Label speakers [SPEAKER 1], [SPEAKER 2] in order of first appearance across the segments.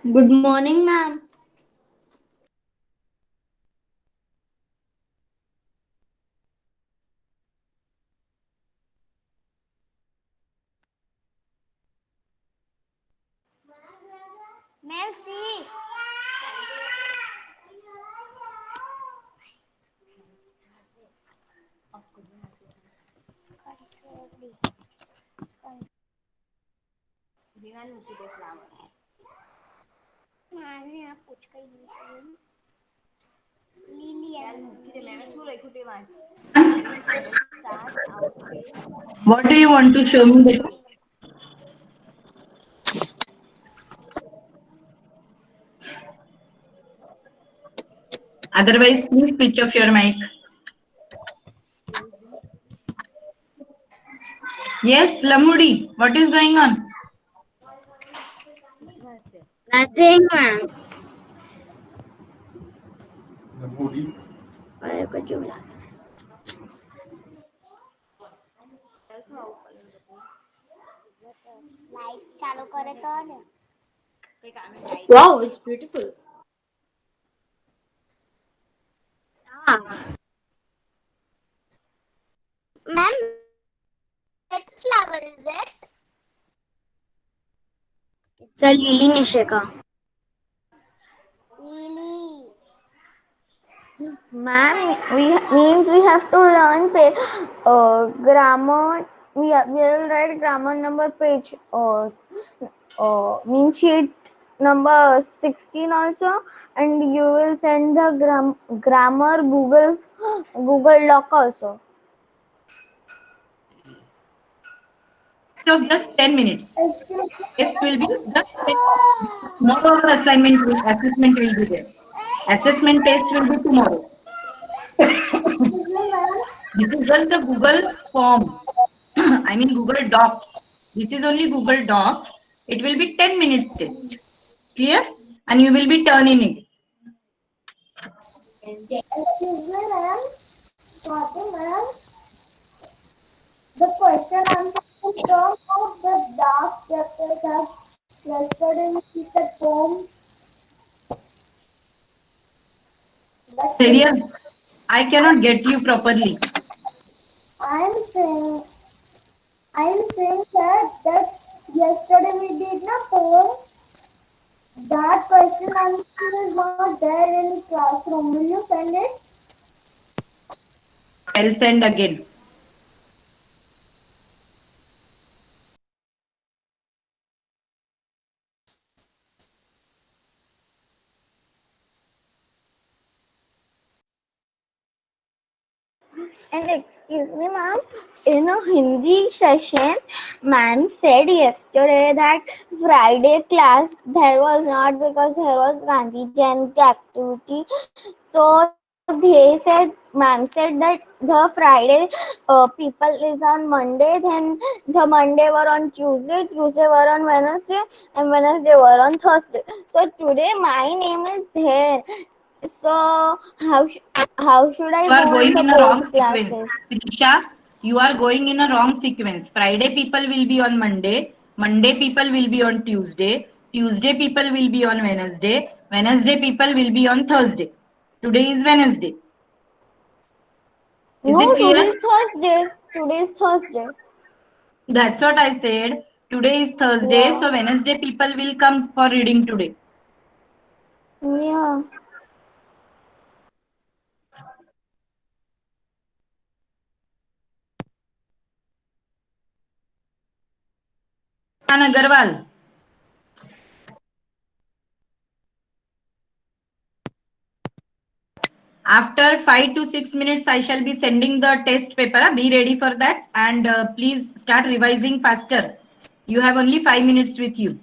[SPEAKER 1] Good morning, ma'am.
[SPEAKER 2] Merci.
[SPEAKER 3] What do you want to show me, Betty? Otherwise, please switch off your mic. Yes, Lamudi, what is going on?
[SPEAKER 2] Nothing, ma'am. मेरे को जो बुलाता light चालू करे तो ने
[SPEAKER 1] Wow, it's beautiful.
[SPEAKER 2] हाँ ma'am which flower is it? It's a lily, Nishika. Lily. Ma'am, we have to learn grammar. We'll write grammar number page or means sheet number 16 also, and you will send the grammar Google Doc also.
[SPEAKER 3] Of just 10 minutes. Test will be just 10 minutes. Tomorrow assessment will be there. Assessment test will be tomorrow. This is just the Google form. I mean Google Docs. This is only Google Docs. It will be 10 minutes test. Clear? And you will be turning it.
[SPEAKER 2] Excuse me, ma'am. Sorry, ma'am. The question answer is from of the dark chapter that yesterday we did the poem. That question
[SPEAKER 3] Serial, I cannot get you properly.
[SPEAKER 2] I am saying that yesterday we did not poem. That question answer is not there in classroom. Will you send it?
[SPEAKER 3] I'll send again.
[SPEAKER 2] And excuse me, ma'am, in a Hindi session, ma'am said yesterday that Friday class there was not because there was Gandhi Jayanti activity. So they said, ma'am said that the Friday people is on Monday, then the Monday were on Tuesday, Tuesday were on Wednesday, and Wednesday were on Thursday. So today my name is there. So how should I
[SPEAKER 3] You are
[SPEAKER 2] go in
[SPEAKER 3] going
[SPEAKER 2] the
[SPEAKER 3] in a
[SPEAKER 2] both
[SPEAKER 3] wrong sequence.
[SPEAKER 2] classes?
[SPEAKER 3] Prisha, you are going in a wrong sequence. Friday people will be on Monday. Monday people will be on Tuesday. Tuesday people will be on Wednesday. Wednesday people will be on Thursday. Today is Wednesday. Is it
[SPEAKER 2] No, today
[SPEAKER 3] clear?
[SPEAKER 2] is Thursday. Today is Thursday.
[SPEAKER 3] That's what I said. Today is Thursday,
[SPEAKER 2] Yeah.
[SPEAKER 3] so Wednesday people will come for reading today.
[SPEAKER 2] Yeah.
[SPEAKER 3] An Agarwal. After 5 to 6 minutes, I shall be sending the test paper. Be ready for that and please start revising faster. You have only 5 minutes with you.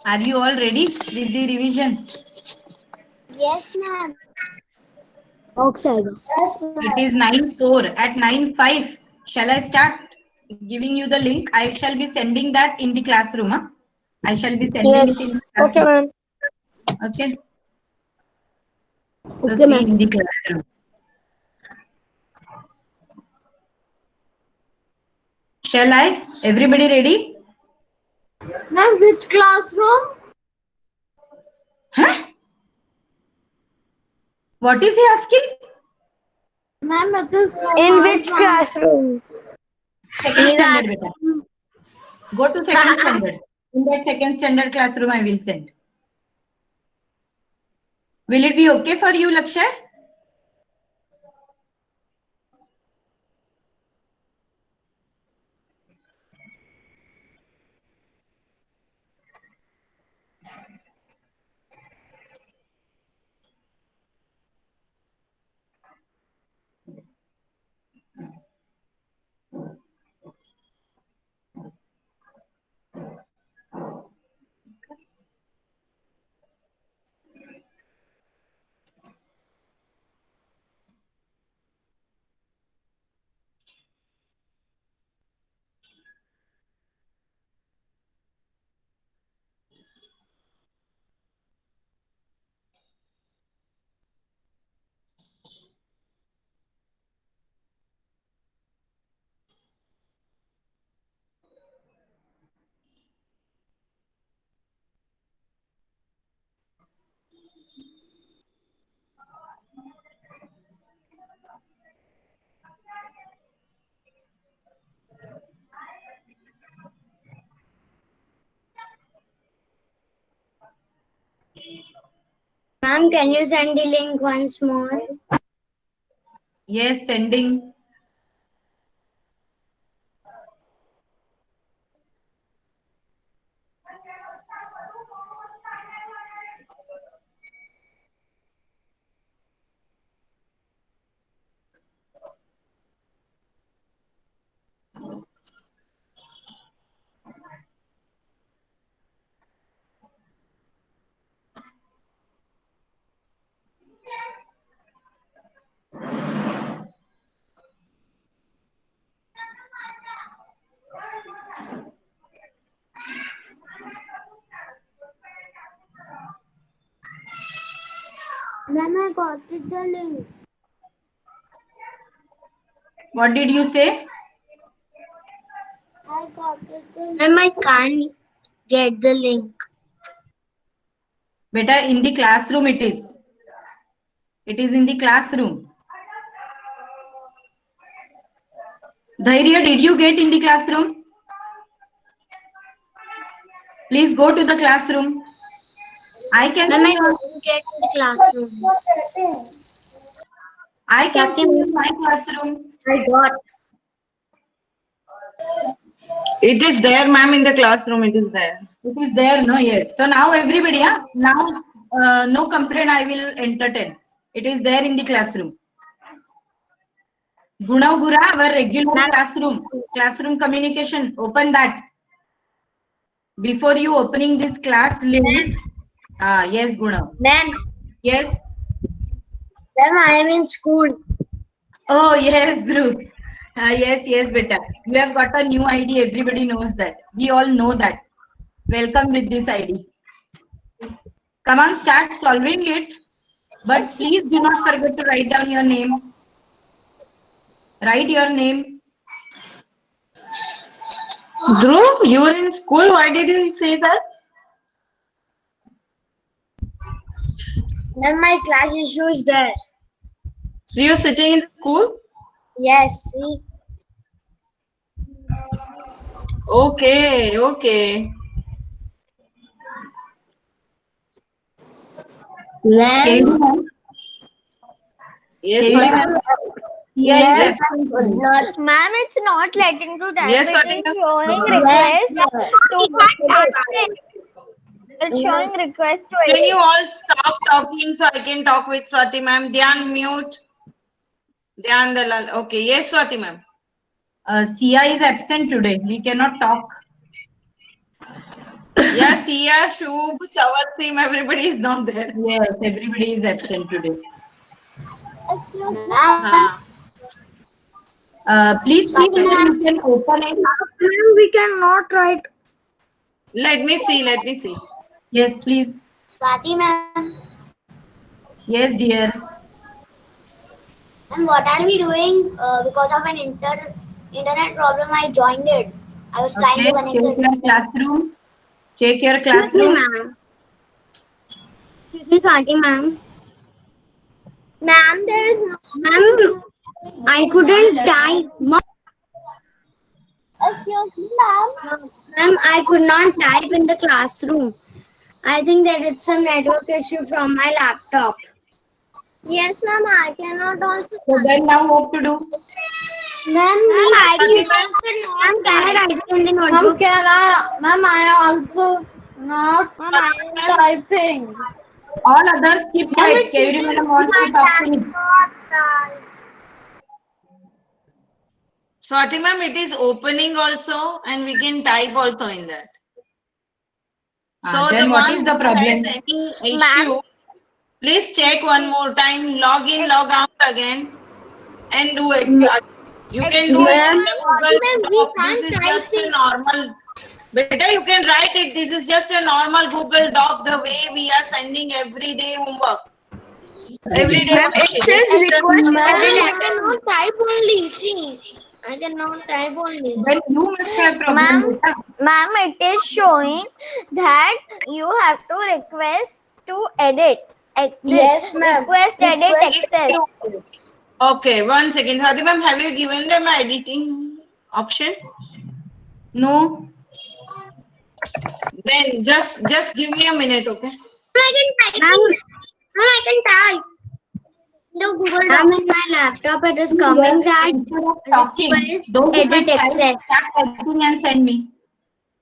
[SPEAKER 3] Are you all ready with the revision?
[SPEAKER 2] Yes, ma'am.
[SPEAKER 1] Outside.
[SPEAKER 3] It is 9:04. At 9:05, shall I start giving you the link? I shall be sending that in the classroom. Huh? I shall be sending it in the
[SPEAKER 1] Yes. Okay,
[SPEAKER 3] classroom.
[SPEAKER 1] ma'am.
[SPEAKER 3] Okay. So
[SPEAKER 1] Okay,
[SPEAKER 3] see
[SPEAKER 1] ma'am.
[SPEAKER 3] in the classroom. Shall I? Everybody ready?
[SPEAKER 1] Ma'am, which classroom?
[SPEAKER 3] Huh? What is he asking?
[SPEAKER 1] Ma'am, it is so in which classroom?
[SPEAKER 3] Second standard, beta. Go to second standard. In that second standard classroom, I will send. Will it be okay for you, Lakshay?
[SPEAKER 1] Ma'am, can you send the link once more?
[SPEAKER 3] Yes, sending.
[SPEAKER 1] Ma'am, I got it, the link.
[SPEAKER 3] What did you say?
[SPEAKER 1] I got it, the link. Ma'am, I can't get the link.
[SPEAKER 3] Beta, in the classroom it is. It is in the classroom. Dhairya, did you get in the classroom? Please go to the classroom. I can
[SPEAKER 1] Ma'am,
[SPEAKER 3] see
[SPEAKER 1] I
[SPEAKER 3] your,
[SPEAKER 1] can't get in the classroom.
[SPEAKER 3] I can see
[SPEAKER 1] Swati,
[SPEAKER 3] in my classroom.
[SPEAKER 1] I got.
[SPEAKER 4] It is there, ma'am, in the classroom. It is there.
[SPEAKER 3] It is there, no? Yes. So now everybody, now no complaint I will entertain. It is there in the classroom. Gunavgura, our regular classroom communication, open that. Before you opening this class link, yes, Gunav.
[SPEAKER 1] Ma'am,
[SPEAKER 3] Yes.
[SPEAKER 1] ma'am, I am in school.
[SPEAKER 3] Oh, yes, Dhruv. Yes, beta. You have got a new ID. Everybody knows that. We all know that. Welcome with this ID. Come on, start solving it. But please do not forget to write down your name. Write your name.
[SPEAKER 4] Dhruv, you were in school. Why did you say that?
[SPEAKER 1] Ma'am, my class issue is there.
[SPEAKER 4] So you're sitting in the school?
[SPEAKER 1] Yes, see.
[SPEAKER 4] Okay, okay.
[SPEAKER 3] Kelly, ma'am.
[SPEAKER 4] Yes,
[SPEAKER 3] Kelly,
[SPEAKER 4] Swati.
[SPEAKER 3] ma'am. Yeah,
[SPEAKER 2] Yes,
[SPEAKER 4] Yes,
[SPEAKER 2] ma'am, it's not letting to type.
[SPEAKER 4] yes,
[SPEAKER 2] It
[SPEAKER 4] Swati.
[SPEAKER 2] is showing request to. It's showing request to
[SPEAKER 4] Can
[SPEAKER 2] edit.
[SPEAKER 4] you all stop talking so I can talk with Swati, ma'am? Dhyan, mute. Dhyan Dalal. Okay, yes, Swati, ma'am.
[SPEAKER 3] Sia is absent today. We cannot talk.
[SPEAKER 4] Yeah, Sia, Shubh, Shavasim, everybody is not there.
[SPEAKER 3] Yes, everybody is absent today.
[SPEAKER 1] Ma'am,
[SPEAKER 3] Please see
[SPEAKER 1] Swati
[SPEAKER 3] whether
[SPEAKER 1] ma'am.
[SPEAKER 3] you can open it.
[SPEAKER 2] We cannot write.
[SPEAKER 4] Let me see, let me see.
[SPEAKER 3] Yes, please.
[SPEAKER 1] Swati ma'am.
[SPEAKER 3] Yes, dear.
[SPEAKER 1] And what are we doing? Because of an internet problem, I joined it. I was trying
[SPEAKER 3] Okay,
[SPEAKER 1] to connect
[SPEAKER 3] check
[SPEAKER 1] the
[SPEAKER 3] your
[SPEAKER 1] internet.
[SPEAKER 3] classroom. Check your
[SPEAKER 2] Excuse me,
[SPEAKER 3] classroom.
[SPEAKER 2] ma'am. Excuse me, Swati, ma'am.
[SPEAKER 1] Ma'am, there is no.
[SPEAKER 2] Ma'am, I couldn't type.
[SPEAKER 1] Excuse me, ma'am.
[SPEAKER 2] Ma'am, I could not type in the classroom. I think that it's some network issue from my laptop.
[SPEAKER 1] Yes, ma'am. I cannot also.
[SPEAKER 3] So then now what to do?
[SPEAKER 1] Ma'am,
[SPEAKER 2] I
[SPEAKER 4] Swati
[SPEAKER 2] can,
[SPEAKER 4] ma'am,
[SPEAKER 2] ma'am, can I write it in the
[SPEAKER 1] Ma'am,
[SPEAKER 2] notebook?
[SPEAKER 1] ma'am, I also not
[SPEAKER 4] Swati ma'am,
[SPEAKER 1] typing.
[SPEAKER 3] All others keep
[SPEAKER 1] Ma'am,
[SPEAKER 3] quiet.
[SPEAKER 1] it's
[SPEAKER 3] Every
[SPEAKER 1] written
[SPEAKER 3] madam wants to talk to me.
[SPEAKER 4] Swati ma'am, it is opening also and we can type also in that. So the
[SPEAKER 3] Then what
[SPEAKER 4] one
[SPEAKER 3] is the
[SPEAKER 4] who has
[SPEAKER 3] problem?
[SPEAKER 4] any
[SPEAKER 2] Ma'am,
[SPEAKER 4] issue, please check one more time, log in, log out again and do it. You can do it in
[SPEAKER 1] Ma'am,
[SPEAKER 4] the Google
[SPEAKER 1] ma'am, we
[SPEAKER 4] Doc.
[SPEAKER 1] can't
[SPEAKER 4] This is
[SPEAKER 1] type
[SPEAKER 4] just a
[SPEAKER 1] it.
[SPEAKER 4] normal, better you can write it. This is just a normal Google Doc, the way we are sending everyday homework. Everyday
[SPEAKER 2] ma'am, it
[SPEAKER 4] worksheet. This
[SPEAKER 2] says
[SPEAKER 4] is just
[SPEAKER 2] request
[SPEAKER 1] Ma'am,
[SPEAKER 2] edit
[SPEAKER 1] I
[SPEAKER 2] access.
[SPEAKER 1] cannot type only. See, I cannot type only.
[SPEAKER 3] Then you must have problem,
[SPEAKER 2] Ma'am,
[SPEAKER 3] beta.
[SPEAKER 2] ma'am, it is showing that you have to request to edit.
[SPEAKER 1] Yes, ma'am.
[SPEAKER 2] Request edit
[SPEAKER 1] Request
[SPEAKER 2] access.
[SPEAKER 4] Okay, 1 second. Swati ma'am, have you given them editing option?
[SPEAKER 3] No.
[SPEAKER 4] Then just give me a minute, okay?
[SPEAKER 1] I can type.
[SPEAKER 2] Ma'am,
[SPEAKER 1] I can type. The Google
[SPEAKER 2] ma'am,
[SPEAKER 1] Doc.
[SPEAKER 2] in my laptop it is coming that
[SPEAKER 3] Instead of talking,
[SPEAKER 2] request
[SPEAKER 3] those who
[SPEAKER 2] edit
[SPEAKER 3] can type,
[SPEAKER 2] access.
[SPEAKER 3] start typing and send me.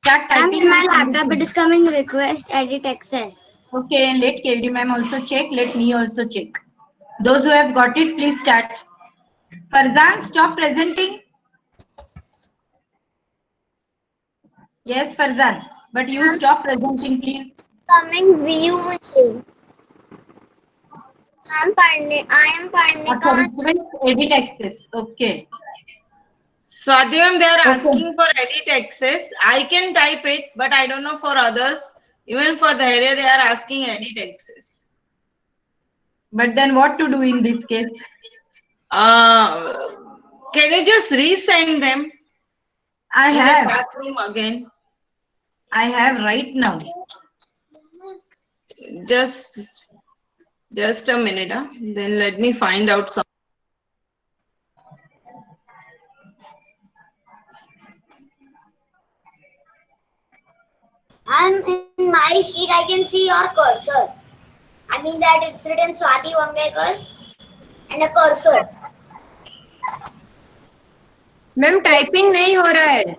[SPEAKER 3] Start
[SPEAKER 2] Ma'am,
[SPEAKER 3] typing
[SPEAKER 2] in my
[SPEAKER 3] and send it
[SPEAKER 2] laptop
[SPEAKER 3] to
[SPEAKER 2] it
[SPEAKER 3] me.
[SPEAKER 2] is coming request edit access.
[SPEAKER 3] Okay, let KD ma'am also check. Let me also check. Those who have got it, please start. Farzan, stop presenting. Yes, Farzan. But you stop presenting, please.
[SPEAKER 1] Coming view only. I am
[SPEAKER 3] Sorry,
[SPEAKER 1] Pandika.
[SPEAKER 3] edit access. Okay.
[SPEAKER 4] Swati ma'am, they are
[SPEAKER 3] Okay.
[SPEAKER 4] asking for edit access. I can type it, but I don't know for others. Even for the area, they are asking edit access.
[SPEAKER 3] But then what to do in this case?
[SPEAKER 4] Uh, can you just resend them
[SPEAKER 3] I
[SPEAKER 4] in the
[SPEAKER 3] have.
[SPEAKER 4] classroom again?
[SPEAKER 3] I have right now.
[SPEAKER 4] Just a minute. Huh? Then let me find out some.
[SPEAKER 1] And in my sheet, I can see your cursor. I mean that it's written Swati Wangekar and a cursor.
[SPEAKER 2] Ma'am typing नहीं हो रहा है.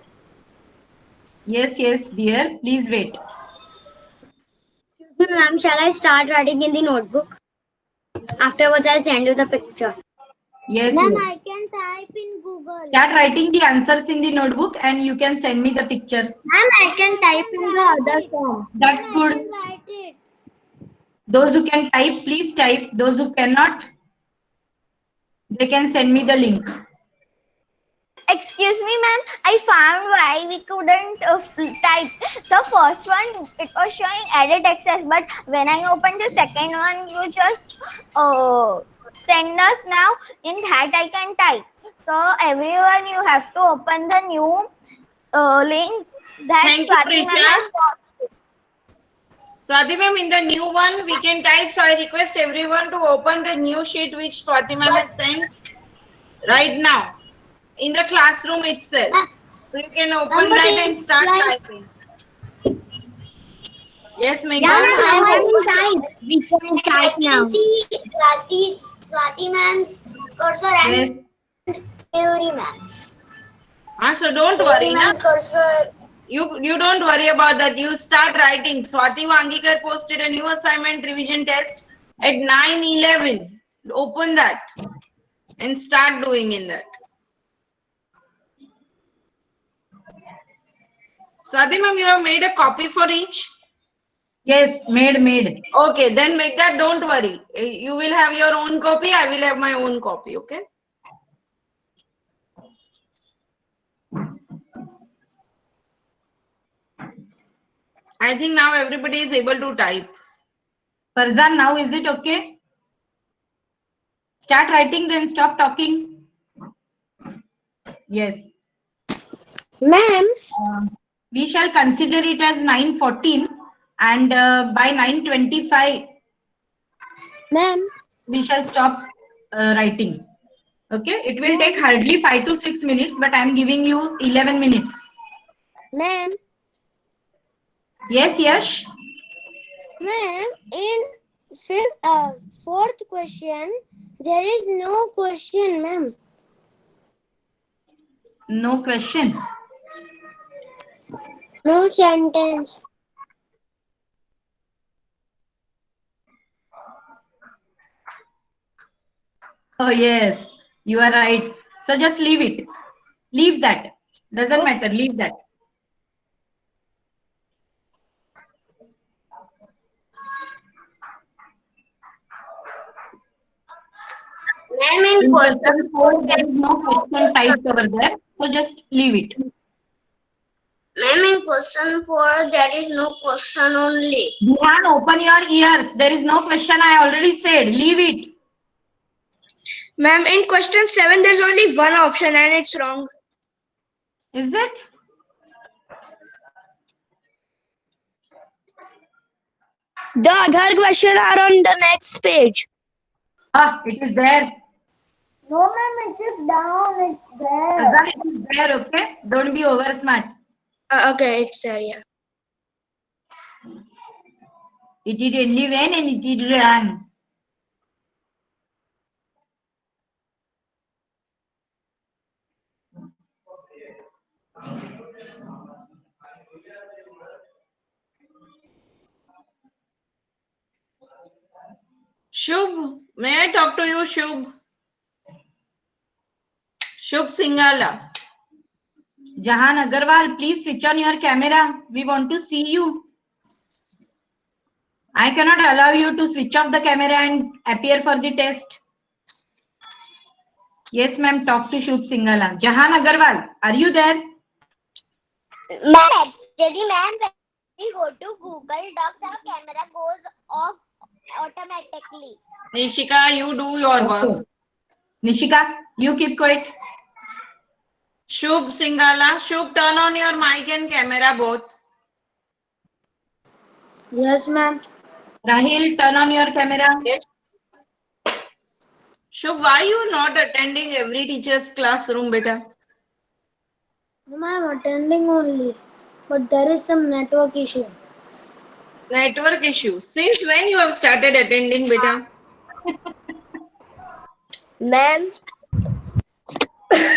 [SPEAKER 3] Yes, yes, dear. Please wait.
[SPEAKER 2] Ma'am, shall I start writing in the notebook? Afterwards, I'll send you the picture.
[SPEAKER 3] Yes,
[SPEAKER 1] Ma'am,
[SPEAKER 3] yes.
[SPEAKER 1] I can type in Google.
[SPEAKER 3] Start writing the answers in the notebook and you can send me the picture.
[SPEAKER 1] Ma'am, I can type in the other form.
[SPEAKER 3] That's good.
[SPEAKER 1] I can write it.
[SPEAKER 3] Those who can type, please type. Those who cannot, they can send me the link.
[SPEAKER 2] Excuse me, ma'am. I found why we couldn't type. The first one, it was showing edit access, but when I opened the second one, you just send us now. In that, I can type. So everyone, you have to open the new link that
[SPEAKER 4] Thank you,
[SPEAKER 2] Swati ma'am
[SPEAKER 4] Prisha.
[SPEAKER 2] has posted.
[SPEAKER 4] Swati ma'am, in the new one, we can type. So I request everyone to open the new sheet which Swati ma'am has sent right now in the classroom itself. So you can open
[SPEAKER 1] but
[SPEAKER 4] that and
[SPEAKER 1] it's
[SPEAKER 4] start
[SPEAKER 1] like-
[SPEAKER 4] typing. Yes, Megha?
[SPEAKER 2] Yeah, ma'am, I
[SPEAKER 1] I
[SPEAKER 2] can type. We can type
[SPEAKER 1] I
[SPEAKER 2] now.
[SPEAKER 1] can see Swati ma'am's cursor and every ma'am's.
[SPEAKER 4] So don't
[SPEAKER 1] Every
[SPEAKER 4] worry, na?
[SPEAKER 1] ma'am's cursor.
[SPEAKER 4] You don't worry about that. You start writing. Swati Wangikar posted a new assignment revision test at 9:11. Open that and start doing in that. Swati ma'am, you have made a copy for each?
[SPEAKER 3] Yes, made.
[SPEAKER 4] Okay, then make that, don't worry. You will have your own copy, I will have my own copy, okay? I think now everybody is able to type.
[SPEAKER 3] Farzan, now is it okay? Start writing, then stop talking. Yes.
[SPEAKER 2] Ma'am.
[SPEAKER 3] We shall consider it as 9:14, and by 9:25
[SPEAKER 2] Ma'am.
[SPEAKER 3] we shall stop writing. Okay, it will take hardly 5 to 6 minutes, but I am giving you 11 minutes.
[SPEAKER 2] Ma'am.
[SPEAKER 3] Yes, Yash.
[SPEAKER 2] Ma'am, in fourth question, there is no question, ma'am.
[SPEAKER 3] No question.
[SPEAKER 2] No sentence.
[SPEAKER 3] Oh yes, you are right. So just leave it. Leave that. Doesn't matter. Leave that.
[SPEAKER 1] Ma'am, in
[SPEAKER 3] In
[SPEAKER 1] question
[SPEAKER 3] question 4, there is no question typed over there. So just leave it.
[SPEAKER 1] Ma'am, in question 4, there is no question only.
[SPEAKER 3] Dhyan, open your ears. There is no question. I already said. Leave it.
[SPEAKER 5] Ma'am, in question 7, there's only one option and it's wrong.
[SPEAKER 3] Is it?
[SPEAKER 5] The other questions are on the next page.
[SPEAKER 3] Ah, it is there.
[SPEAKER 2] No, ma'am, it is down. It's there.
[SPEAKER 3] Farzan, it is there. Okay. Don't be over smart.
[SPEAKER 5] Okay, it's there, yeah.
[SPEAKER 3] It did only when and it did run.
[SPEAKER 4] Shubh, may I talk to you, Shubh? Shubh Singhala.
[SPEAKER 3] Jahan Agarwal, please switch on your camera. We want to see you. I cannot allow you to switch off the camera and appear for the test. Yes, ma'am. Talk to Shubh Singhala. Jahan Agarwal, are you there?
[SPEAKER 2] Ma'am, actually, ma'am, when we go to Google Docs, our camera goes off automatically.
[SPEAKER 4] Nishika, you do your work.
[SPEAKER 3] Nishika, you keep quiet.
[SPEAKER 4] Shubh Singhala, Shubh, turn on your mic and camera both.
[SPEAKER 2] Yes, ma'am.
[SPEAKER 3] Rahil, turn on your camera.
[SPEAKER 4] Yes. Shubh, why you not attending every teacher's classroom, beta?
[SPEAKER 2] Ma'am, attending only. But there is some network issue.
[SPEAKER 4] Network issue. Since when you have started attending, beta?
[SPEAKER 2] Ma'am.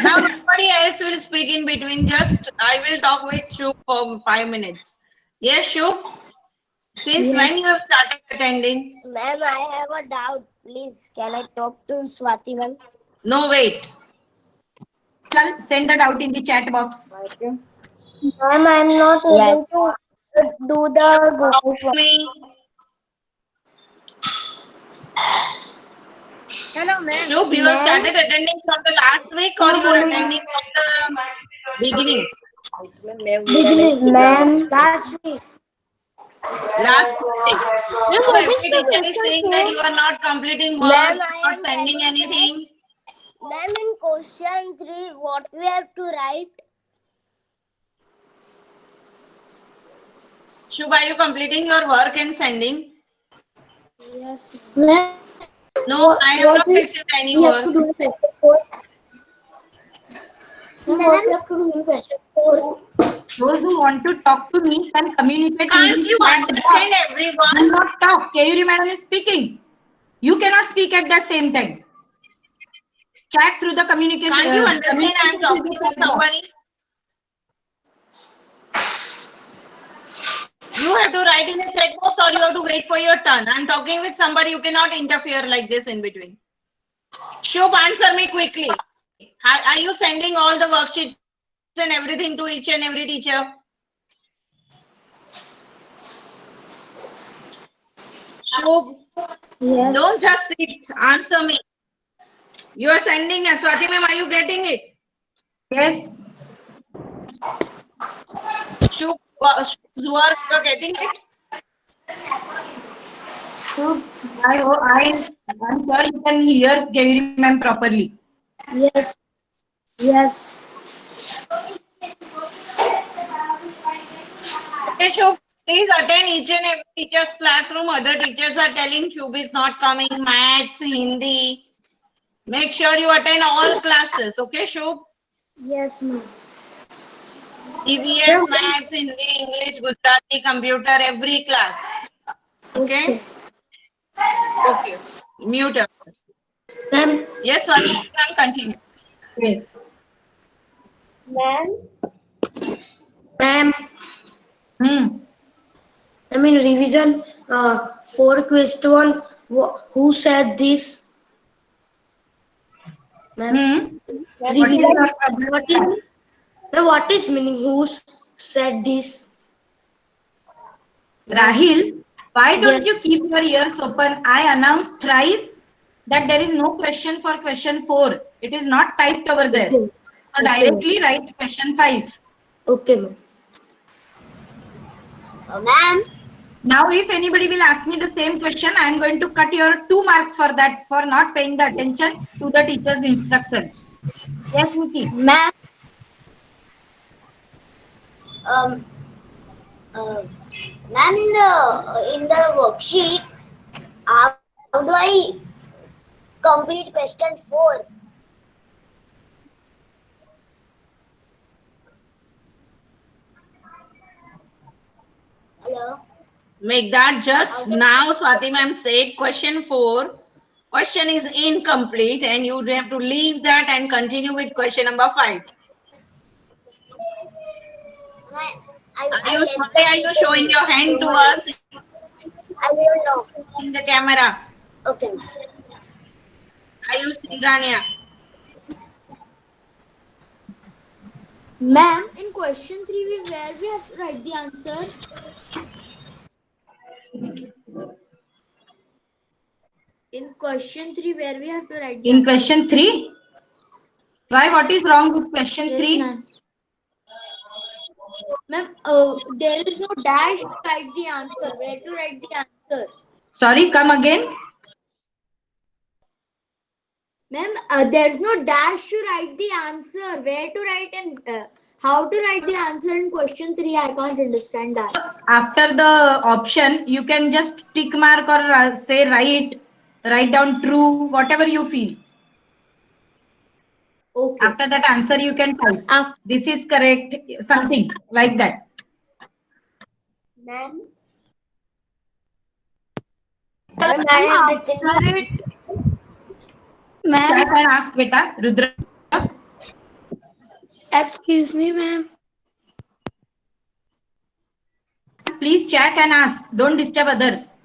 [SPEAKER 4] Now nobody else will speak in between. Just I will talk with Shubh for 5 minutes. Yes, Shubh. Since when you have started attending?
[SPEAKER 2] Ma'am, I have a doubt. Please, can I talk to Swati, ma'am?
[SPEAKER 4] No, wait.
[SPEAKER 3] Send the doubt in the chat box.
[SPEAKER 2] Ma'am, I'm not able to do the
[SPEAKER 4] Shubh, talk
[SPEAKER 2] Google
[SPEAKER 4] to
[SPEAKER 2] Form.
[SPEAKER 4] me.
[SPEAKER 2] Hello, ma'am.
[SPEAKER 4] Shubh, you have started attending from the last week or you are attending from the beginning?
[SPEAKER 2] Beginning, ma'am. Last week.
[SPEAKER 4] Last week. So every teacher is saying that you are not completing work,
[SPEAKER 2] Ma'am,
[SPEAKER 4] you are not sending anything.
[SPEAKER 2] Ma'am, in question 3, what we have to write?
[SPEAKER 4] Shubh, are you completing your work and sending?
[SPEAKER 2] Yes, ma'am.
[SPEAKER 4] No, I have not received any work.
[SPEAKER 3] Those who want to talk to me can communicate
[SPEAKER 4] Can't
[SPEAKER 3] using
[SPEAKER 4] you
[SPEAKER 3] chat
[SPEAKER 4] understand
[SPEAKER 3] box. Do
[SPEAKER 4] everyone?
[SPEAKER 3] not talk. Kayuri madam is speaking. You cannot speak at the same time. Chat through the communication.
[SPEAKER 4] Can't you understand I am
[SPEAKER 3] communication
[SPEAKER 4] talking
[SPEAKER 3] through the
[SPEAKER 4] with
[SPEAKER 3] chat box.
[SPEAKER 4] somebody? You have to write in the chat box or you have to wait for your turn. I'm talking with somebody, you cannot interfere like this in between. Shubh, answer me quickly. Are you sending all the worksheets and everything to each and every teacher? Shubh,
[SPEAKER 2] Yes.
[SPEAKER 4] don't just sit. Answer me. You are sending a Swati ma'am. Are you getting it?
[SPEAKER 3] Yes.
[SPEAKER 4] Shubh's work. You are getting it?
[SPEAKER 3] So I'm sure you can hear Gary ma'am properly.
[SPEAKER 2] Yes. Yes.
[SPEAKER 4] Okay, Shubh. Please attend each and every teacher's classroom. Other teachers are telling Shubh is not coming. Maths, Hindi. Make sure you attend all classes. Okay, Shubh?
[SPEAKER 2] Yes, ma'am.
[SPEAKER 4] EVS, Maths, Hindi, English, Gujarati, computer, every class. Okay? Okay. Mute up.
[SPEAKER 2] Ma'am.
[SPEAKER 4] Yes, Swati, you can continue.
[SPEAKER 3] Yes.
[SPEAKER 2] Ma'am. Ma'am.
[SPEAKER 3] Hmm.
[SPEAKER 2] I mean revision. 4 question. Who said this? Ma'am.
[SPEAKER 3] Hmm. What is
[SPEAKER 2] Revision.
[SPEAKER 3] your problem?
[SPEAKER 2] What is meaning? Who said this?
[SPEAKER 3] Rahil, why don't
[SPEAKER 2] Yes.
[SPEAKER 3] you keep your ears open? I announced thrice that there is no question for question 4. It is not typed over there.
[SPEAKER 2] Okay.
[SPEAKER 3] So directly write question 5.
[SPEAKER 2] Okay, ma'am.
[SPEAKER 1] Ma'am,
[SPEAKER 3] Now, if anybody will ask me the same question, I am going to cut your 2 marks for that, for not paying the attention to the teacher's instruction. Yes, Nikki.
[SPEAKER 1] ma'am, um, ma'am, in the worksheet, how do I complete question 4? Hello.
[SPEAKER 4] Make that just now, Swati ma'am said question 4. Question is incomplete and you have to leave that and continue with question number 5. Why are you showing your hand to us
[SPEAKER 1] I don't know.
[SPEAKER 4] in the camera?
[SPEAKER 1] Okay.
[SPEAKER 4] Ayush Sigania.
[SPEAKER 6] Ma'am, in question 3, where we have to write the answer? In question 3, where we have to write the
[SPEAKER 3] In
[SPEAKER 6] answer?
[SPEAKER 3] question 3, why? What is wrong with question
[SPEAKER 6] Yes,
[SPEAKER 3] 3?
[SPEAKER 6] ma'am. Ma'am, there is no dash to write the answer. Where to write the answer?
[SPEAKER 3] Sorry, come again.
[SPEAKER 6] Ma'am, there's no dash to write the answer. Where to write and how to write the answer in question 3? I can't understand that.
[SPEAKER 3] After the option, you can just tick mark or say write down true, whatever you feel.
[SPEAKER 6] Okay.
[SPEAKER 3] After that answer, you can type. This is correct, something like that.
[SPEAKER 1] Ma'am.
[SPEAKER 6] Ma'am, after it.
[SPEAKER 3] Chat and ask, beta. Rudra.
[SPEAKER 5] Excuse me, ma'am.
[SPEAKER 3] Please chat and ask. Don't disturb others.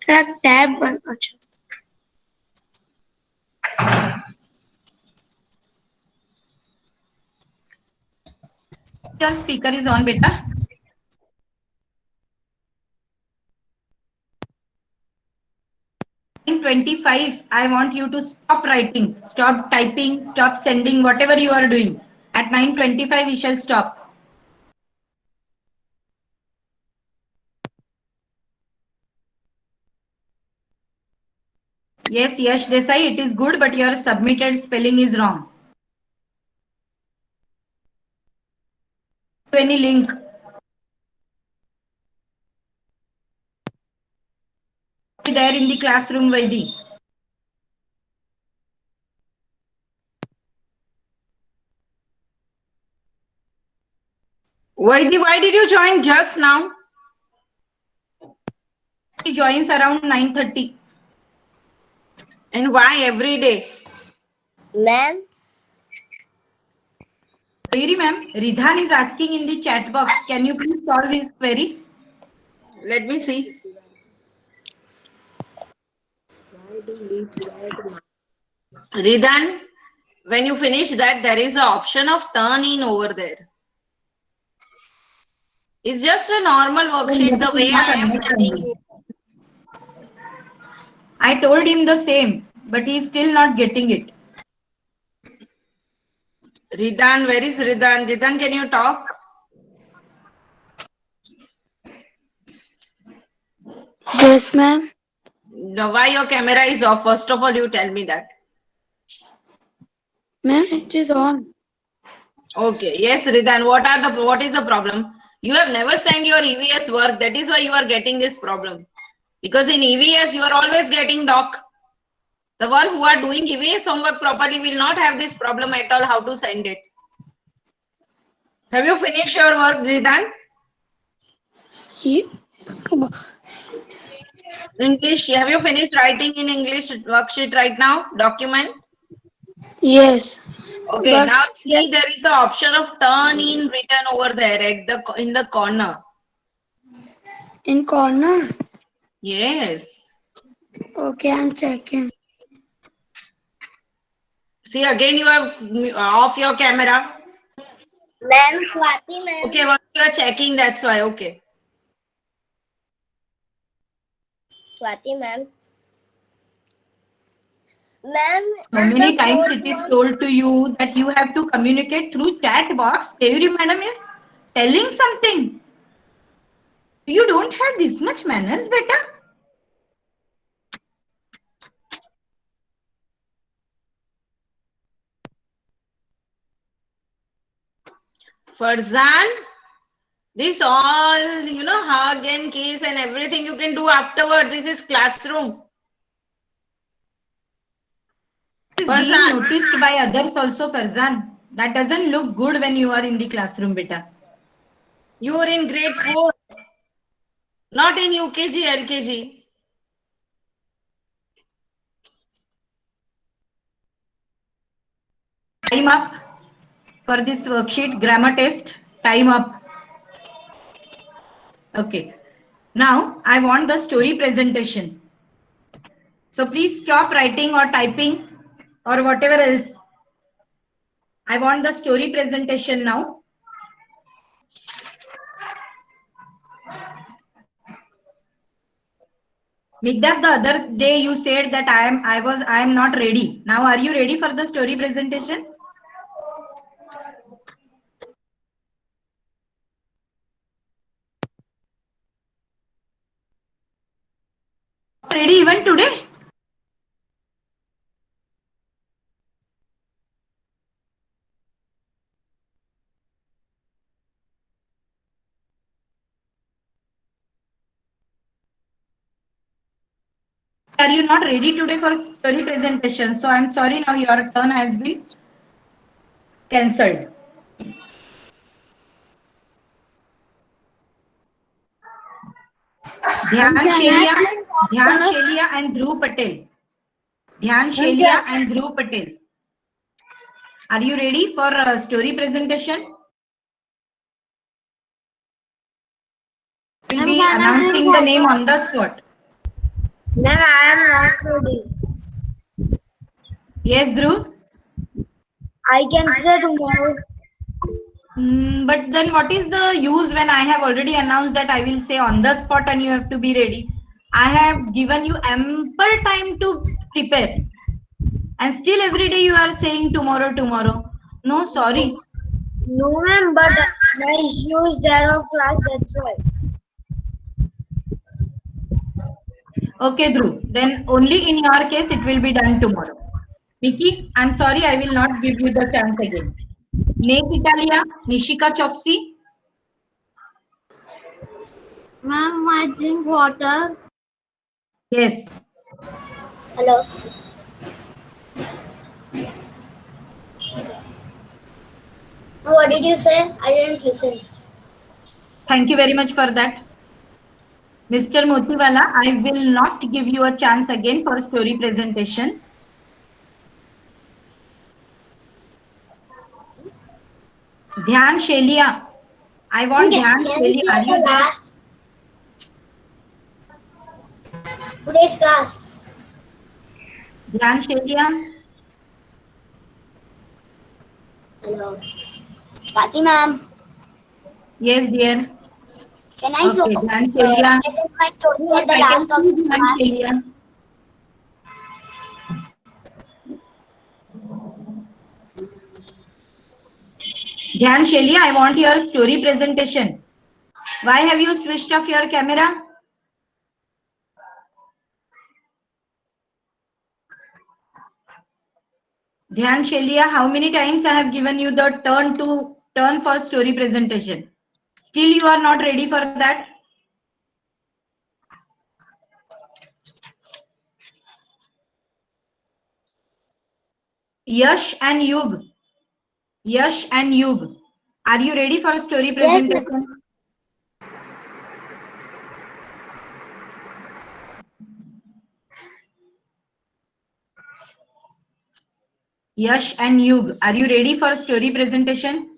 [SPEAKER 5] Track tab 1. अच्छा.
[SPEAKER 3] Your speaker is on, beta. In 25, I want you to stop writing, stop typing, stop sending, whatever you are doing. At 9:25, we shall stop. Yes, Yash Desai, it is good, but your submitted spelling is wrong. Any link? There in the classroom, Vaidi.
[SPEAKER 4] Vaidi, why did you join just now?
[SPEAKER 3] He joins around 9:30.
[SPEAKER 4] And why every day?
[SPEAKER 1] Ma'am,
[SPEAKER 3] Query, ma'am. Ridhan is asking in the chat box. Can you please solve his query?
[SPEAKER 4] Let me see. Ridan, when you finish that, there is an option of turn in over there. It's just a normal worksheet the way
[SPEAKER 3] Not
[SPEAKER 4] I am sending
[SPEAKER 3] understanding.
[SPEAKER 4] you.
[SPEAKER 3] I told him the same, but he is still not getting it.
[SPEAKER 4] Ridan, where is Ridan? Ridan, can you talk?
[SPEAKER 5] Yes, ma'am.
[SPEAKER 4] No, why your camera is off? First of all, you tell me that.
[SPEAKER 5] Ma'am, it is on.
[SPEAKER 4] Okay. Yes, Ridan. What is the problem? You have never sent your EVS work. That is why you are getting this problem. Because in EVS, you are always getting doc. The one who are doing EVS homework properly will not have this problem at all how to send it. Have you finished your work, Ridan?
[SPEAKER 5] Ye-
[SPEAKER 4] English. Have you finished writing in English worksheet right now? Document.
[SPEAKER 5] Yes.
[SPEAKER 4] Okay.
[SPEAKER 5] But
[SPEAKER 4] Now see there is an option of turn in written over there at the in the corner.
[SPEAKER 5] in corner.
[SPEAKER 4] Yes.
[SPEAKER 5] Okay, I'm checking.
[SPEAKER 4] See again you have off your camera.
[SPEAKER 1] ma'am, Swati ma'am.
[SPEAKER 4] Okay, what you are checking, that's why. Okay.
[SPEAKER 1] Swati ma'am. Ma'am,
[SPEAKER 3] How
[SPEAKER 1] in
[SPEAKER 3] many
[SPEAKER 1] the
[SPEAKER 3] times
[SPEAKER 1] fourth
[SPEAKER 3] it is
[SPEAKER 1] one,
[SPEAKER 3] told to you that you have to communicate through chat box? Every madam is telling something. You don't have this much manners, beta.
[SPEAKER 4] Farzan, this all, hug and kiss and everything you can do afterwards. This is classroom.
[SPEAKER 3] Is being
[SPEAKER 4] Farzan,
[SPEAKER 3] noticed by others also, Farzan. That doesn't look good when you are in the classroom, beta.
[SPEAKER 4] you are in grade 4, not in UKG, LKG.
[SPEAKER 3] Time up for this worksheet, grammar test. Time up. Okay. Now, I want the story presentation. So please stop writing or typing or whatever else. I want the story presentation now. Migdad, the other day you said that I am not ready. Now are you ready for the story presentation? Ready even today? Are you not ready today for story presentation? So I'm sorry, now your turn has been cancelled. Dhyan Shelia and Dhruv Patel. Dhyan Shelia and Dhruv Patel. Are you ready for story presentation? We'll be announcing the name on the spot.
[SPEAKER 1] ma'am, I am not ready.
[SPEAKER 3] Yes, Dhruv?
[SPEAKER 1] I can say tomorrow.
[SPEAKER 3] But then what is the use when I have already announced that I will say on the spot and you have to be ready? I have given you ample time to prepare. And still every day you are saying tomorrow, tomorrow. No, sorry.
[SPEAKER 1] No, ma'am, but my issue is there of class, that's why.
[SPEAKER 3] Okay, Dhruv. Then only in your case it will be done tomorrow. Vicky, I'm sorry, I will not give you the chance again. Nate Italia, Nishika Choksi.
[SPEAKER 6] Ma'am, I drink water.
[SPEAKER 3] Yes.
[SPEAKER 1] Hello. What did you say? I didn't listen.
[SPEAKER 3] Thank you very much for that. Mr. Motiwala, I will not give you a chance again for story presentation. Dhyan Shelia. I want Dhyan
[SPEAKER 1] Can we
[SPEAKER 3] Shelia. Are
[SPEAKER 1] see
[SPEAKER 3] you
[SPEAKER 1] the
[SPEAKER 3] there?
[SPEAKER 1] last today's class?
[SPEAKER 3] Dhyan Shelia.
[SPEAKER 1] Hello. Swati ma'am,
[SPEAKER 3] Yes, dear.
[SPEAKER 1] can I
[SPEAKER 3] Okay, Dhyan Shelia.
[SPEAKER 1] present my story at the
[SPEAKER 3] I
[SPEAKER 1] last
[SPEAKER 3] can
[SPEAKER 1] of
[SPEAKER 3] see
[SPEAKER 1] the
[SPEAKER 3] Dhyan
[SPEAKER 1] class?
[SPEAKER 3] Shelia. Dhyan Shelia, I want your story presentation. Why have you switched off your camera? Dhyan Shelia, how many times I have given you the turn for story presentation? Still you are not ready for that? Yash and Yug. Yash and Yug. Are you ready for story
[SPEAKER 6] Yes,
[SPEAKER 3] presentation? Yash and Yug, are you ready for story presentation?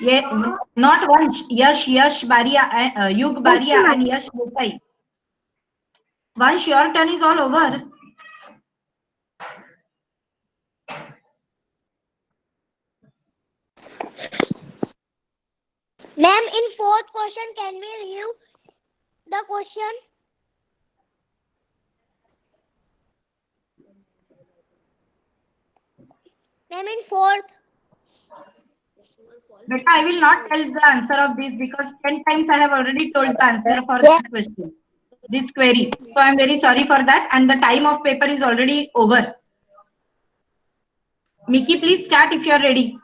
[SPEAKER 3] Yeah, not Vansh. Yash Baria, Yug Baria and Yash Desai. Vansh, your turn is all over.
[SPEAKER 2] Ma'am, in fourth question, can we review the question? Ma'am, in fourth.
[SPEAKER 3] But I will not tell the answer of this because 10 times I have already told the answer for
[SPEAKER 2] Yes.
[SPEAKER 3] this question, this query. So I am very sorry for that, and the time of paper is already over. Mickey, please start if you are ready.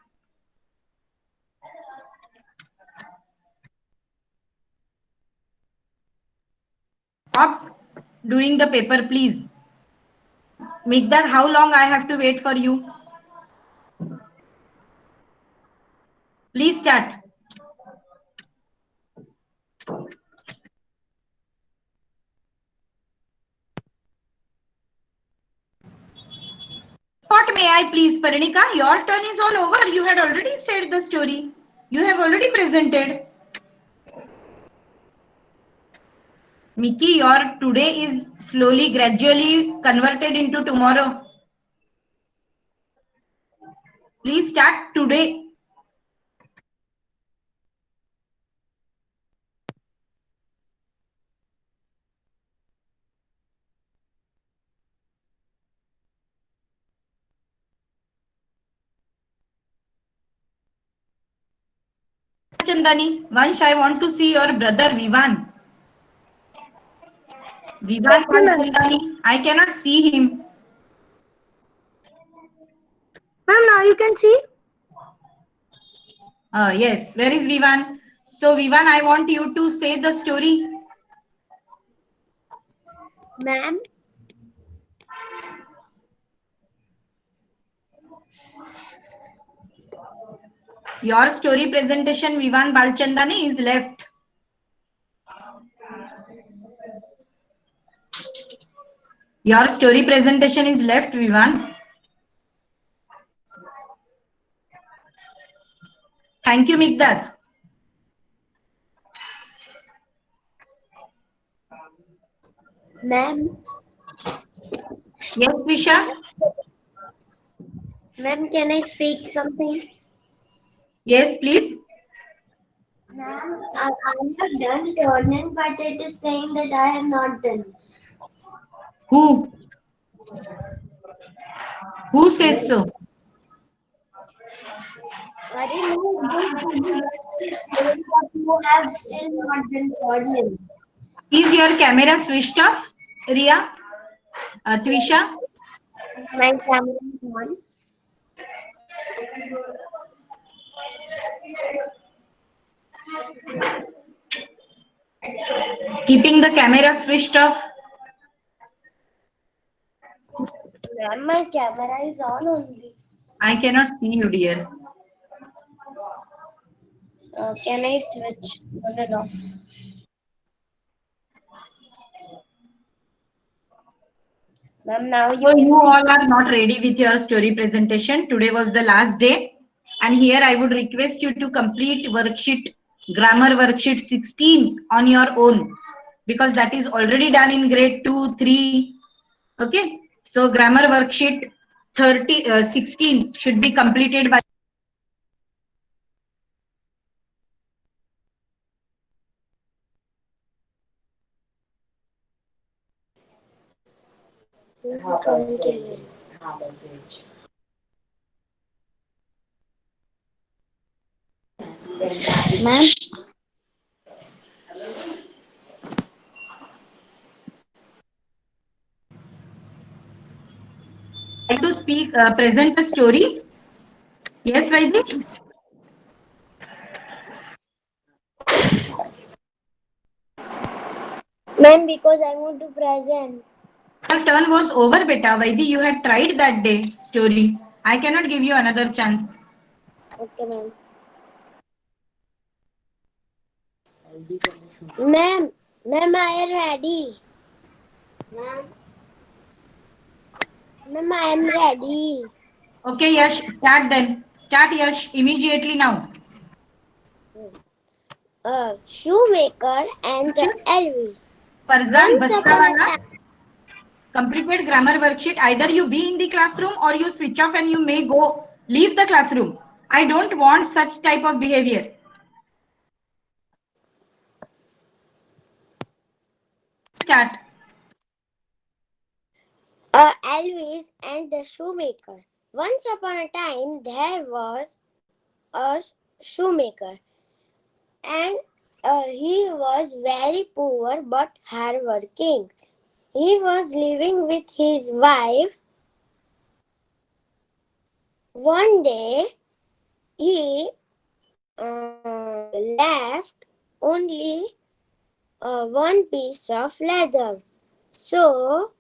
[SPEAKER 3] Stop doing the paper, please. Migdal, how long I have to wait for you? Please start. What may I please, Parinika? Your turn is all over. You had already said the story. You have already presented. Mickey, your today is slowly, gradually converted into tomorrow. Please start today. Chandani, once I want to see your brother Vivan. Vivan Chandani, I cannot see him.
[SPEAKER 2] Ma'am, now you can see.
[SPEAKER 3] Yes, where is Vivan? So Vivan, I want you to say the story.
[SPEAKER 6] ma'am.
[SPEAKER 3] Your story presentation, Vivan Balchandani, is left. Your story presentation is left, Vivan. Thank you, Migdad.
[SPEAKER 6] Ma'am,
[SPEAKER 3] Yes, Visha?
[SPEAKER 6] ma'am, can I speak something?
[SPEAKER 3] Yes, please.
[SPEAKER 6] Ma'am, I have done turning, but it is saying that I have not done.
[SPEAKER 3] Who? Who says so?
[SPEAKER 6] I don't know. But you have still not done turning.
[SPEAKER 3] Is your camera switched off, Ria? Twisha?
[SPEAKER 6] My camera is on.
[SPEAKER 3] Keeping the camera switched off.
[SPEAKER 2] Ma'am, my camera is on only.
[SPEAKER 3] I cannot see you, dear.
[SPEAKER 2] Can I switch on and off? Ma'am, now you
[SPEAKER 3] So
[SPEAKER 2] can
[SPEAKER 3] you
[SPEAKER 2] see.
[SPEAKER 3] all are not ready with your story presentation. Today was the last day. And here I would request you to complete worksheet, grammar worksheet 16 on your own, because that is already done in grade 2, 3. Okay. So grammar worksheet 16 should be completed by
[SPEAKER 2] Ma'am,
[SPEAKER 3] to speak, present a story. Yes, Vaidi?
[SPEAKER 2] ma'am, because I want to present.
[SPEAKER 3] Your turn was over, beta. Vaidi, you had tried that day story. I cannot give you another chance.
[SPEAKER 2] Okay, ma'am. Ma'am, I am ready. Ma'am, I am ready.
[SPEAKER 3] Okay, Yash, start then. Start, Yash, immediately now.
[SPEAKER 2] Shoemaker and the Elvis.
[SPEAKER 3] Farzan
[SPEAKER 2] Once upon a
[SPEAKER 3] Bastawala,
[SPEAKER 2] time.
[SPEAKER 3] completed grammar worksheet. Either you be in the classroom or you switch off and you may go leave the classroom. I don't want such type of behavior. Start.
[SPEAKER 2] Elvis and the Shoemaker. Once upon a time, there was a shoemaker, and he was very poor but hardworking. He was living with his wife. One day, he left only one piece of leather. So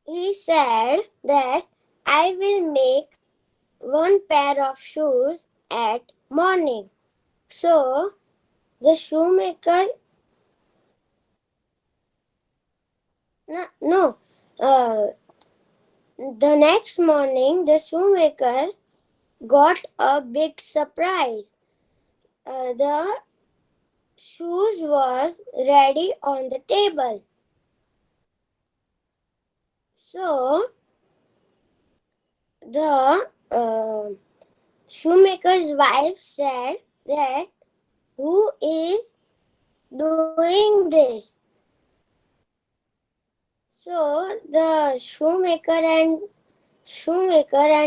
[SPEAKER 2] he said that I will make one pair of shoes at morning. So the shoemaker, no, the next morning the shoemaker got a big surprise. The shoes was ready on the table. So the shoemaker's wife said that who is doing this? So the shoemaker and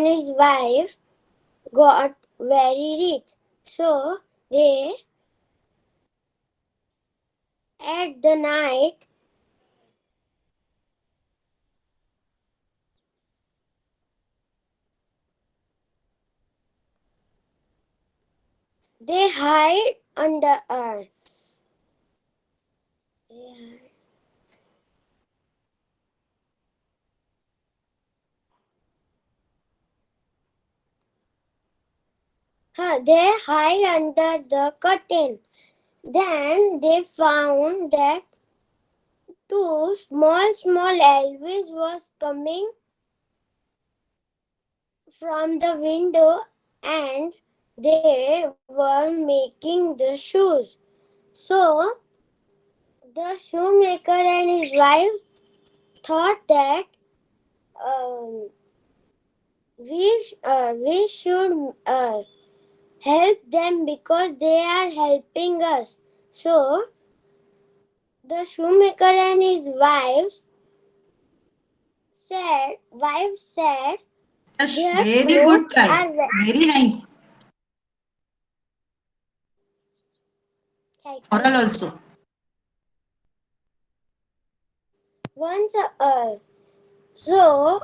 [SPEAKER 2] his wife got very rich. So they at the night they hide under earth. They hide under the curtain. Then they found that two small Elvis was coming from the window and they were making the shoes. So the shoemaker and his wife thought that we should help them because they are helping us. So the shoemaker and his wife said,
[SPEAKER 3] Yash,
[SPEAKER 2] their
[SPEAKER 3] very good
[SPEAKER 2] clothes
[SPEAKER 3] try.
[SPEAKER 2] are
[SPEAKER 3] Very nice. Oral also.
[SPEAKER 2] once. So,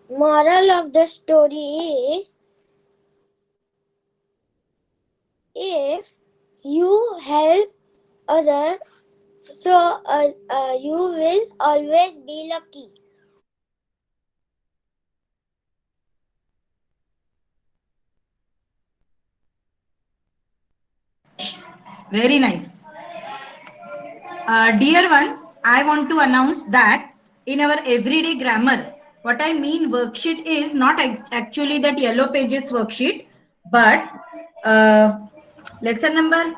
[SPEAKER 2] moral of the story is if you help other
[SPEAKER 1] So you will always be lucky.
[SPEAKER 3] Very nice. Dear one, I want to announce that in our everyday grammar, what I mean worksheet is not actually that yellow pages worksheet, but lesson number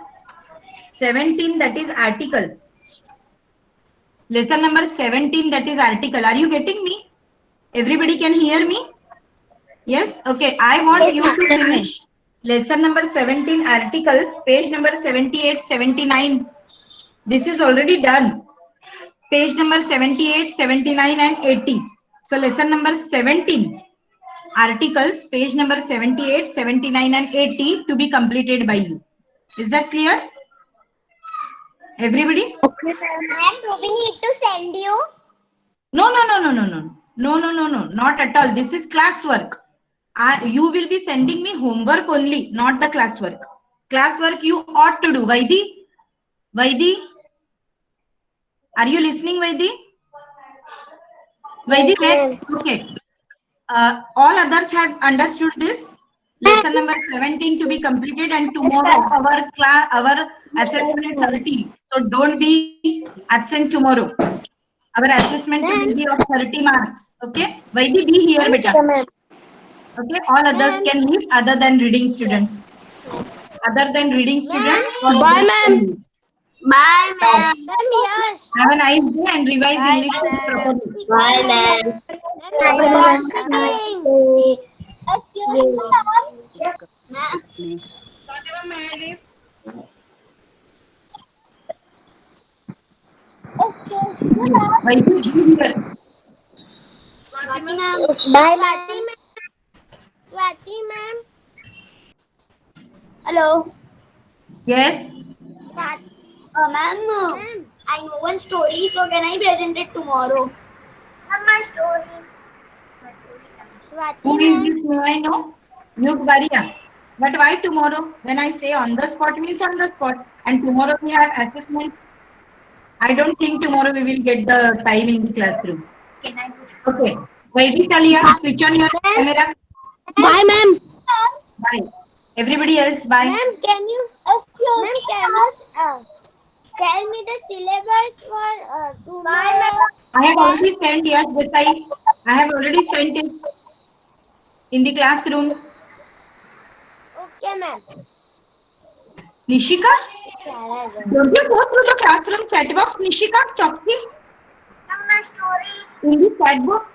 [SPEAKER 3] 17, that is article. Lesson number 17, that is article. Are you getting me? Everybody can hear me? Yes? Okay. I want you to finish lesson number 17 articles, page number 78, 79. This is already done. Page number 78, 79 and 80. So lesson number 17 articles, page number 78, 79 and 80 to be completed by you. Is that clear? Everybody?
[SPEAKER 2] Okay, ma'am.
[SPEAKER 1] Ma'am, do we need to send you?
[SPEAKER 3] No, not at all. This is classwork. You will be sending me homework only, not the classwork. Classwork you ought to do. Vaidi? Vaidi? Are you listening, Vaidi? Vaidi,
[SPEAKER 1] ma'am.
[SPEAKER 3] okay. All others have understood this. Lesson number 17 to be completed, and tomorrow our assessment 30. So don't be absent tomorrow. Our assessment will be of 30 marks. Okay? Vaidi, be here, beta. Okay? All others can leave other than reading students. Other than reading students.
[SPEAKER 5] Bye, ma'am.
[SPEAKER 1] Bye, ma'am. Yes.
[SPEAKER 3] Have a nice day and revise English properly.
[SPEAKER 1] Bye, ma'am.
[SPEAKER 4] Fatima, may I leave?
[SPEAKER 3] Vaidi, be here.
[SPEAKER 1] Bye, ma'am. Swati, ma'am. Hello.
[SPEAKER 3] Yes.
[SPEAKER 1] Ma'am, I know one story, so can I present it tomorrow? My story. Swati,
[SPEAKER 3] Who is this? May I know? Yug Baria. But why tomorrow? When I say on the spot means on the spot, and tomorrow we have assessment. I don't think tomorrow we will get the time in the classroom. Okay. Vaidi Salia, switch on your camera.
[SPEAKER 1] Bye, ma'am.
[SPEAKER 3] Bye. Everybody else, bye.
[SPEAKER 1] Ma'am, can you? Ma'am, can you tell me the syllabus for tomorrow? Bye, ma'am.
[SPEAKER 3] I have already sent, yes, Desai. I have already sent it in the classroom.
[SPEAKER 1] Okay, ma'am.
[SPEAKER 3] Nishika, don't you go through the classroom chat box, Nishika, Choksi?
[SPEAKER 1] My story.
[SPEAKER 3] In the chat box,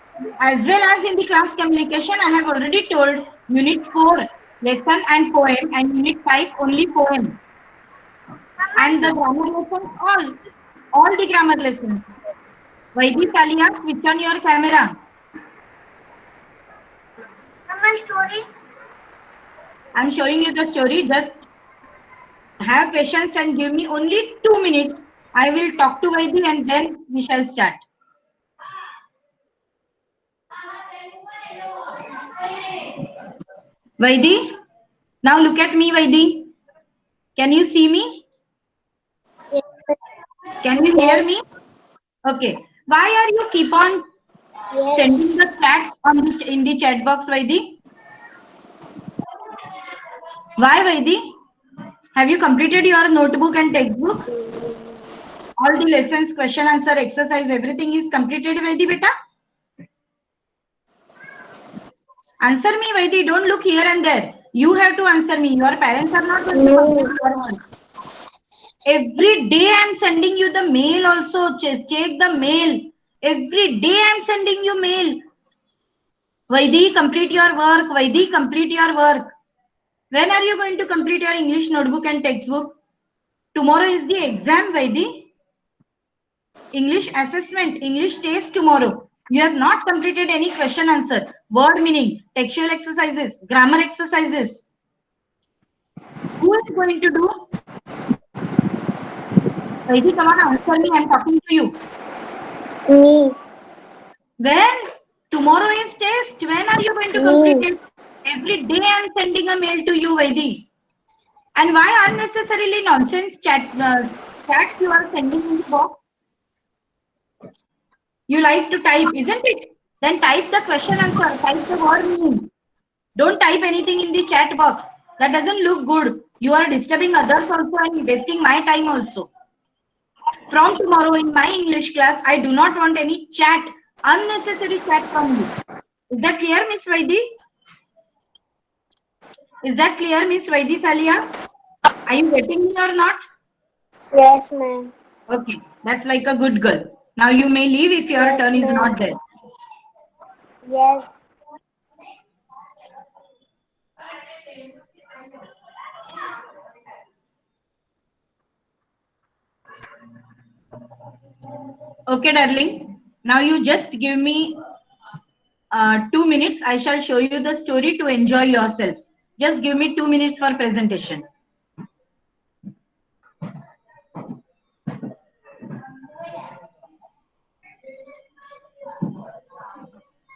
[SPEAKER 3] as well as in the class communication, I have already told Unit 4, lesson and poem, and Unit 5, only poem. And the grammar lessons, all the grammar lessons. Vaidi Salia, switch on your camera.
[SPEAKER 1] My story.
[SPEAKER 3] I'm showing you the story. Just have patience and give me only 2 minutes. I will talk to Vaidi and then we shall start. Vaidi, now look at me, Vaidi. Can you see me? Can you hear me? Okay. Why are you keep on sending the chat in the chat box, Vaidi? Why, Vaidi? Have you completed your notebook and textbook? All the lessons, question, answer, exercise, everything is completed, Vaidi, beta? Answer me, Vaidi. Don't look here and there. You have to answer me. Your parents are not going to answer your one. Every day I'm sending you the mail also. Check the mail. Every day I'm sending you mail. Vaidi, complete your work. Vaidi, complete your work. When are you going to complete your English notebook and textbook? Tomorrow is the exam, Vaidi. English assessment, English test tomorrow. You have not completed any question answer, word meaning, textual exercises, grammar exercises. Who is going to do? Vaidi, come on, answer me. I'm talking to you.
[SPEAKER 2] Me.
[SPEAKER 3] When? Tomorrow is test. When are you going to complete it? Every day I'm sending a mail to you, Vaidi. And why unnecessarily nonsense chat chats you are sending in the box? You like to type, isn't it? Then type the question answer, type the word meaning. Don't type anything in the chat box. That doesn't look good. You are disturbing others also and wasting my time also. From tomorrow in my English class, I do not want any chat, unnecessary chat from you. Is that clear, Miss Vaidi? Is that clear, Miss Vaidi Salia? Are you getting me or not?
[SPEAKER 2] Yes, ma'am.
[SPEAKER 3] Okay, that's like a good girl. Now you may leave if your
[SPEAKER 2] Yes,
[SPEAKER 3] turn is
[SPEAKER 2] ma'am.
[SPEAKER 3] not there.
[SPEAKER 2] Yes.
[SPEAKER 3] Okay, darling. Now you just give me 2 minutes. I shall show you the story to enjoy yourself. Just give me 2 minutes for presentation.